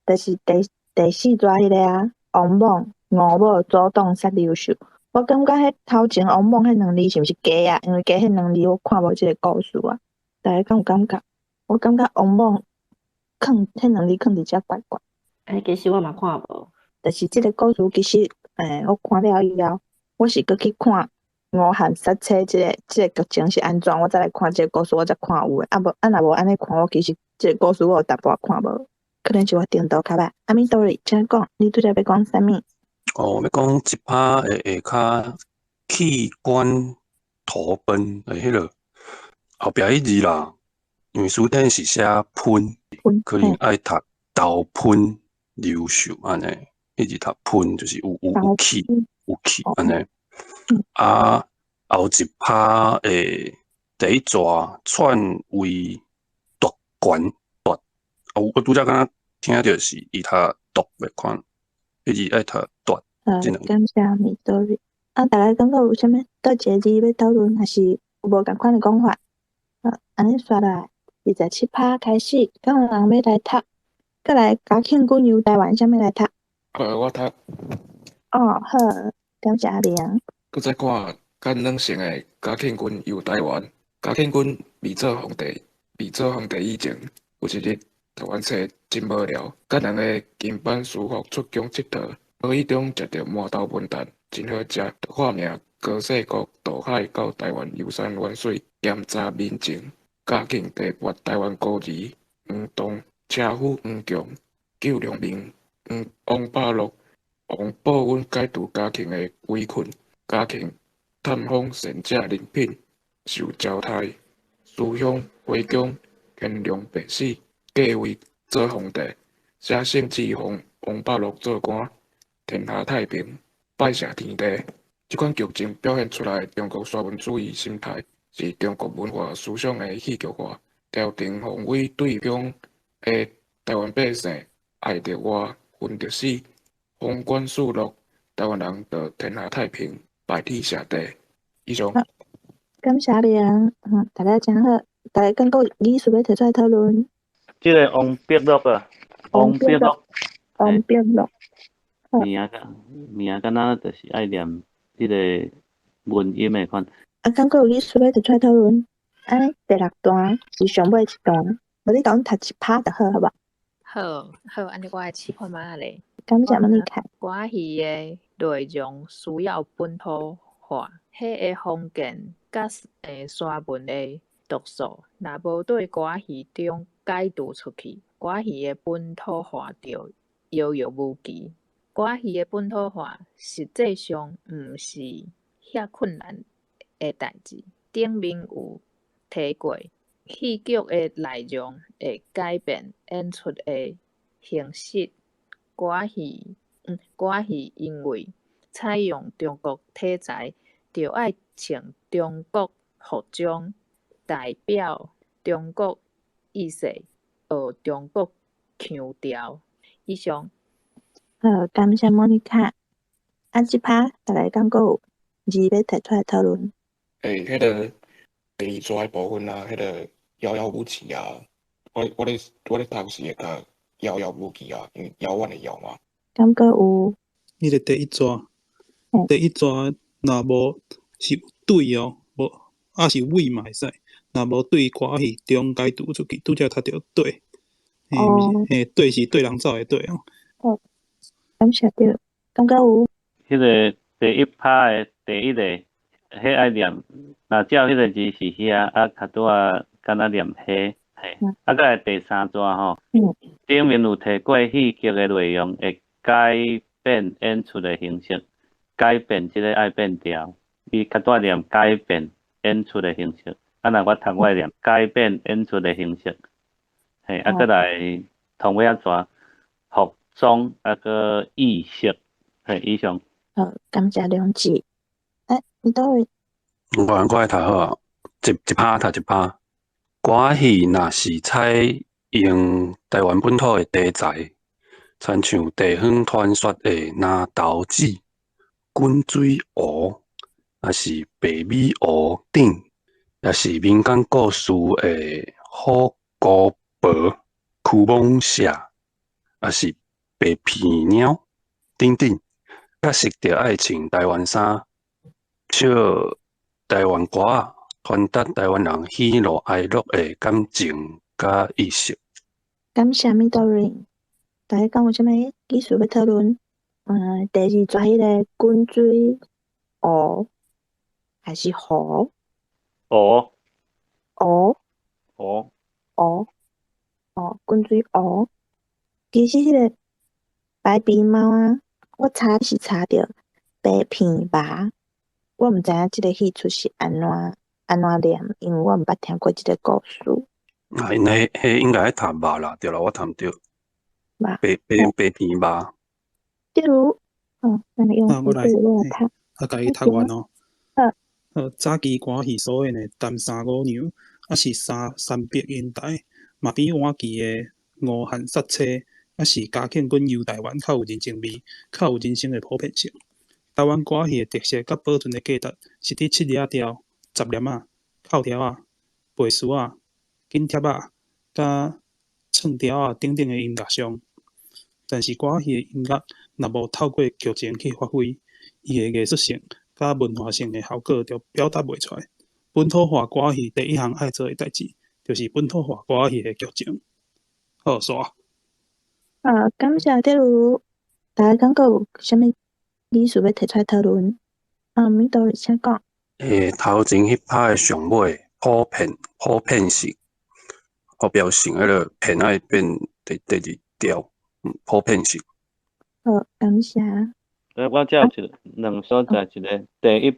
就是第4段迄个啊，王莽吴某主动杀刘秀。我感觉迄头前王莽迄2字是毋是假啊？因为假迄2字我看无即个故事啊。大家敢有感觉？我感觉王莽囥迄2字囥伫遮怪怪。其实我嘛看无，就是即个故事，其实我看了以后，我是搁去看吴汉刹车即个剧情是安怎，我再来看即个故事，我才看有诶。若无安尼看，我其实即个故事我有淡薄仔看无，可能是我程度较歹。阿米多利，请讲，你拄则要讲啥物？要讲一趴会较器官投奔迄落后壁迄字啦，因为书典是写喷，可能爱读投喷刘秀安尼，迄字读喷就是有气安尼。后一趴第一抓篡位夺权，我拄则敢若听着是伊读夺袂款，迄字爱读夺。感谢米多瑞。大家感觉有啥物倒一个字要讨论，还是有无共款的讲法？安尼刷来，27趴开始，敢有人要来读？再来嘉庆君游台湾，啥物来读？我读。好，感谢阿明。搁再看干冷性的嘉庆君游台湾。嘉庆君未做皇帝以前，有一日台湾册真无聊，甲人的金版书法出宫佚佗。无意中食着麻豆文旦，真好食，就化名高世国渡海到台湾游山玩水，检查民情，嘉庆地拔台湾孤儿黄东、车夫黄强、救良民王百禄、王宝允解除嘉庆的围困，嘉庆探访贤者人品，受招待，思乡回宫，乾隆病死，继位做皇帝，写圣旨封王百禄做官，天下太平，拜谢天地。这款剧情表现出来的中国沙文主义心态，是中国文化思想的戏剧化，调停宏伟对中的台湾百姓爱着活，恨着死，宏观肃落，台湾人就天下太平，拜天谢地。以上。好，感谢您，大家真好，大家敢有意思要提出来讨论？即个王必禄啊，王必禄，王必禄，名敢若就是爱念即个文音的款。敢有意思要提出来讨论？安尼第6段是上尾一段，无你甲阮读一拍就好，好无？好，安尼我来试看觅咧。感谢你看。歌戏的内容需要本土化，迄个封建甲沙文的毒素，若无对歌戏中解除出去，歌戏的本土化就遥遥无期。歌戏的本土化实际上毋是遐困难的代志，顶面有提过，戏剧的内容会改变演出的形式。歌戏因为采用中国题材，就爱穿中国服装，代表中国意识，学中国腔调。以上。好，感谢莫妮卡。即拍大家敢有字要提出来讨论？迄个第2段的部分啊，迄个遥遥无期啊，我咧读时会甲遥遥无期啊，因为遥远的遥嘛。敢有？迄个第1段，第1段若无是对哦，无是伪嘛会使，若无对歌戏中解读出去，拄则读着对，对是对人走的对哦。感谢着，敢有？迄个第1拍的第1个，迄爱念，若照迄个字是遐，较拄啊，敢若念迄，再来第3段吼，顶面有提过戏剧的内容会改变演出的形式，改变即个爱变调，伊较拄念改变演出的形式，若我读我念改变演出的形式，再来同尾蛇服装个意识，以上。好，感谢两字。你倒位？我来读好啊，一拍读一拍。歌戏若是采用台湾本土的题材，亲像地方传说的拿豆子、滚水湖，也是白米湖顶，也是民间故事的虎姑婆、驱蒙社，也是白皮鸟等等，甲识着爱穿台湾衫，唱台湾歌仔，传达台湾人喜怒哀乐的感情甲意识。感谢Midori。大家敢有啥物意思要讨论？第2段迄个滚水湖还是湖？湖。滚水湖。其实迄个白鼻猫啊，我查是查着白片猫，我毋知影即个戏出是安怎念，因为我毋捌听过即个故事。因迄应该读肉啦，对啦，我读着。白片猫。例如，咱来用我来读。甲伊读完哦。早期歌戏所演的澹三五娘，是300年代嘛比晚期的吴汉刹车，是嘉庆阮游台湾较有人情味，较有人生的普遍性。台湾歌戏的特色甲保存的价值是伫七叶调、十念仔、扣条仔、背丝仔、紧贴仔、甲唱调仔等等的音乐上。但是歌戏的音乐若无透过剧情去发挥，伊的艺术性甲文化性的效果就表达袂出来。本土化歌戏第1项爱做的代志，就是本土化歌戏的剧情。好，煞。感谢例如，大大家感觉有啥物意思要提出来讨论？米多里请讲。头前迄拍诶上尾普遍性，我表示迄个片爱变第二条，普遍性。好，感谢。我只有两所在，一个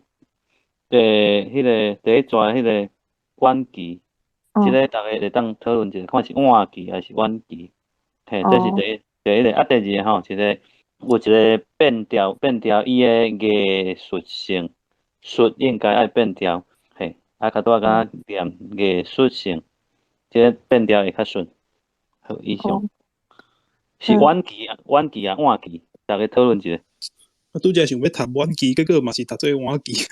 第一抓迄个晚期，即个大家会当讨论一下，看是晚期还是晚期。嘿，这是第一个。啊，第二个吼，有一个变调伊诶艺术性，应该爱变调。嘿，较多甲念艺术性，即个变调会较顺。好，以上。是晚期啊，晚期，大家讨论一下。我拄则想要读晚期，结果嘛是读做晚期。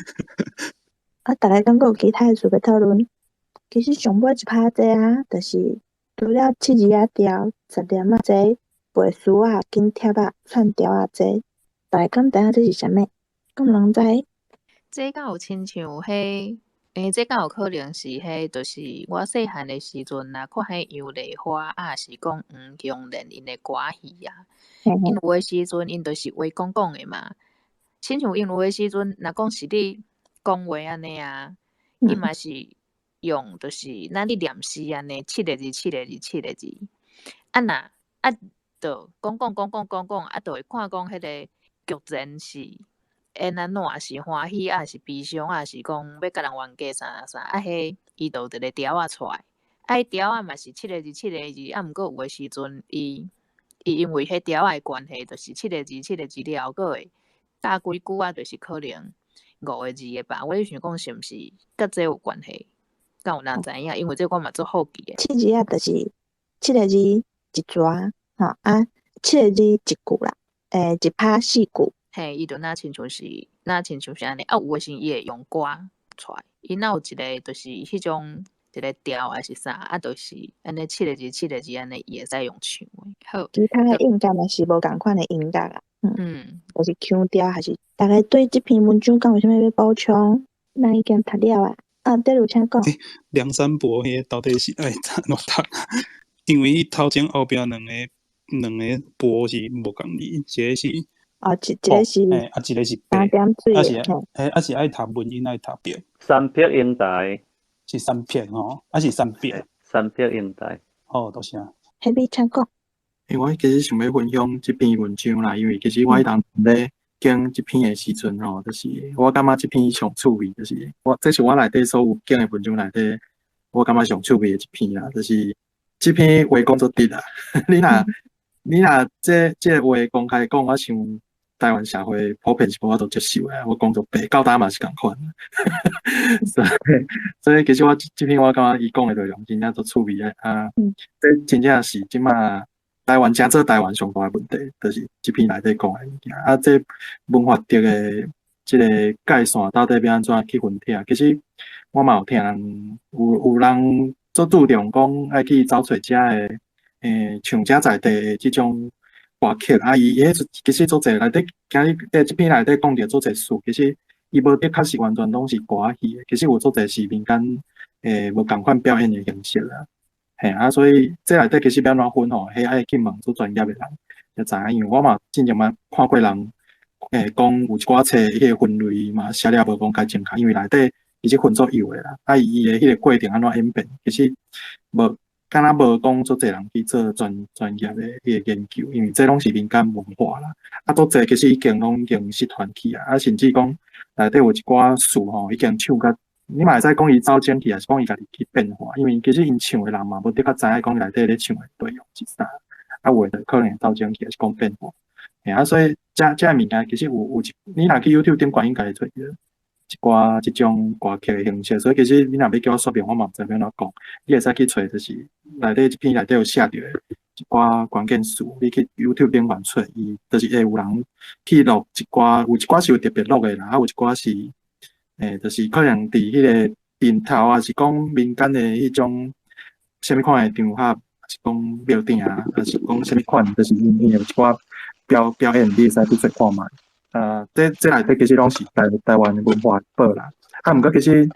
大家感觉有其他诶事要讨论？其实上尾一拍这就是除了7字仔调、10点仔这、背书啊、紧贴啊、串调啊这，大家敢知影这是啥物？敢有人知？这敢有亲像迄，这敢有可能是迄，就是我细汉诶时阵啊，看迄杨丽花啊，是讲黄香莲因诶歌戏啊。因有诶时阵，因就是话讲诶嘛。亲像因有诶时阵，若讲是你讲话安尼啊，伊嘛是用就是咱咧念诗安尼，7个字，啊若就讲，啊就会看讲迄个剧情是演安怎，是欢喜啊，是悲伤啊，是讲要甲人冤家啥，啊迄伊就有一个调仔出来，啊迄调仔嘛是7个字，啊毋过有诶时阵伊因为迄调仔诶关系，就是7个字了，个会加几句啊，就是可能5个字诶吧。我咧想讲是毋是甲这有关系？敢有人知影？因为这我嘛做好奇诶。7字仔就是7个字一抓，啊7个字一句啦，一拍4句。嘿，伊就那亲像是安尼，啊有诶时伊会用歌出来，伊若有一个就是迄种一个调还是啥，啊就是安尼7个字安尼伊会使用唱诶。好，其他诶音乐嘛是无共款诶音乐啦，就是腔调还是大概对这篇文章敢有啥物要补充？咱已经读了第二请讲。梁山伯迄到底是爱怎读？因为伊头前后壁两个波是无共字，一个是一个是一个是3点水啊是爱读文音爱读表。三撇英台是3撇吼，是3撇。3撇英台。好，多谢。迄边请讲。我其实想要分享这篇文章啦，因为其实我当咧经这篇的时阵吼，就是我感觉这篇上趣味，就是这是我内底所有经的文章内底，我感觉上趣味的一篇啦，就是这篇话讲做直啦。你若这个话公开讲，我想台湾社会普遍是无法度接受的。我讲做白，到大嘛是共款。所以其实我这篇我感觉伊讲的内容真正做趣味的啊。这真正是即马台湾真做台湾上大的问题，就是这篇内底讲的物件。啊，这文化局的这个界线到底要安怎去分拆？其实我嘛有听人有人做注重讲爱去找找遮的唱遮在地的这种歌曲啊，伊其实做侪内底，今日在这篇内底讲着做侪事，其实伊无的确是完全拢是歌戏的，其实有做侪是民间无共款表演的形式啦。所以这内底其实要安怎分吼，迄爱去问做专业的人就知影，因为我嘛真正嘛看过人讲有一寡册迄个分类嘛写了无讲介正确，因为内底其实分作有的啦，啊伊的迄个过程安怎演变，其实无敢若无讲做侪人去做专业的迄个研究，因为这拢是民间文化啦，啊做侪其实已经失传去啊，甚至讲内底有一寡事吼已经唱甲。你嘛会使讲伊走前去，还是讲伊家己去变化？因为其实因唱的人嘛，无的确知影讲内底咧唱的内容是啥，啊，有的可能走前去，还是讲变化。所以这物件其实有你若去 YouTube 顶管应该会找到一寡即种歌曲的形式。所以其实你若要叫我说明，我嘛毋知要安怎讲。你会使去找，就是内底这篇内底有写着的一寡关键词，你去 YouTube 顶管找，伊就是会有人去录一寡，有一寡是有特别录的啦，啊有一寡是。就是可能伫迄个顶头啊，是讲民间的迄种什么款的场合，是讲庙顶啊，还是讲什么款，就是因有一寡表演，你会使去做看卖。这内底其实拢是台湾的文化宝啦。啊，毋过其实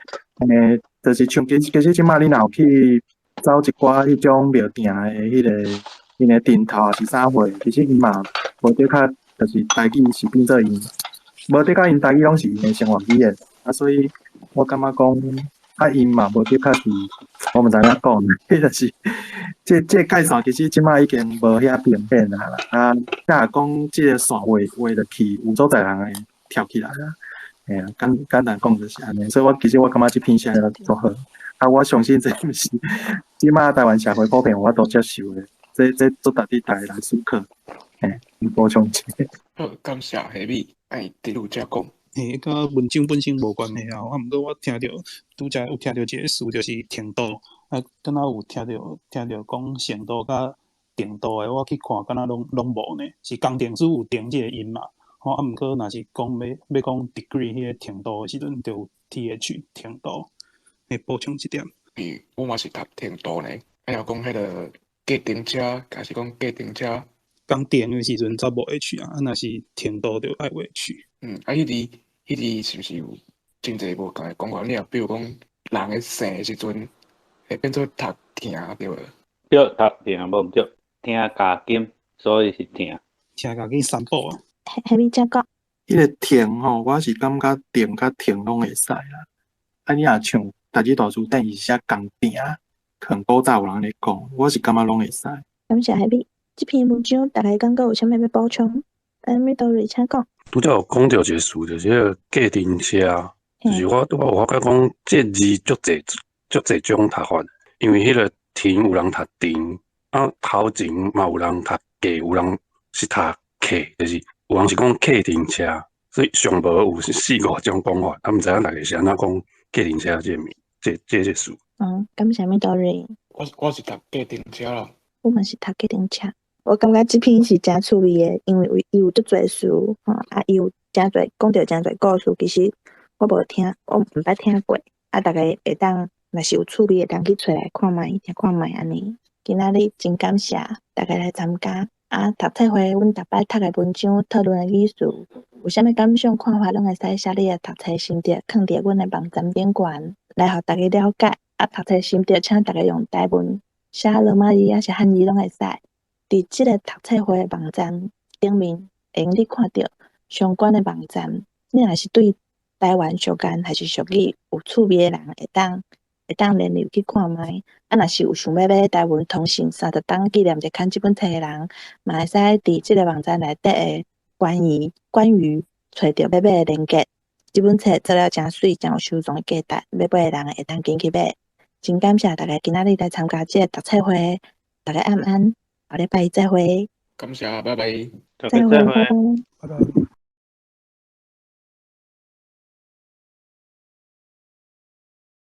就是像其实即摆你若有去走一寡迄种庙顶的迄个因的顶头啊是啥货，其实伊嘛无的确就是台语是变做因，无得甲因台语拢是因的生活语言，所以我感觉讲因嘛无得较是，我毋知影讲，就是这界线其实即摆已经无遐明显啦，假讲即个线画落去，有所在人会跳起来啦。简单讲就是安尼，所以其实我感觉这篇写得足好，我相信这毋是即摆台湾社会普遍有法度接受的，这做值得大家来思考。补充一下。好，感谢下米，第六只讲。甲文章本身无关系啊，毋过我听着拄则有听着一个词，就是程度，敢若有听着讲程度甲程度的，我去看敢若拢无呢，是工程师有定这个音嘛。毋过若是讲要讲 degree 迄个程度的时阵，就有 th 程度，会补充一点。我嘛是读程度呢，若讲迄个计程车，还是讲计程车？讲电的时阵则无 H 啊，若是程度就爱有 H。迄字是毋是有真侪无共的讲法？你比如讲人的姓的时阵，会变做读听对无？对，读听无毋对，听加金，所以是听。听加金三步啊。下面再讲。迄个听吼，我是感觉定甲听拢会使啦。你若像大字大书等伊写工定，可能古早有人咧讲，我是感觉拢会使。感谢下面。这篇文章大概感觉有啥物要补充？Midori请讲。拄则有讲到一个词，就是迄个计程车，就是我发觉讲，这字足侪种读法，因为迄个停有人读停，头前嘛有人读计，有人是读客，就是有人是讲计程车，所以上无有4-5种讲法，毋知影大家是安怎讲计程车这个名，这个词。感谢Midori。我是读计程车啦。我嘛是读计程车。我感觉这篇是真趣味的，因为伊有足侪事，伊有真侪讲到真侪故事。其实我无听，我毋捌听过。大家会当，若是有趣味的，当去找来看卖，听看卖安尼。今仔日真感谢大家来参加。读册会，阮逐摆读的文章、讨论的意思，有啥物感想、看法，拢会使写你的读册心得，放伫阮的网站顶悬，来互大家了解。读册心得，请大家用台文写罗马字，还是汉字拢会使。伫即个读册会的网站顶面，会用你看到相关的网站。你若是对台湾俗谚还是俗语有趣味的人，会当联络去看卖。若是有想要买台湾通信30档纪念日刊这本册的人，嘛会使伫即个网站内底的关于找到要买的链接。这本册做了真水，真有收藏的价值，要买的人会当紧去买。真感谢大家今仔日来参加即个读册会，大家晚安。下礼拜再会。感谢，拜拜。再会，拜拜。拜拜。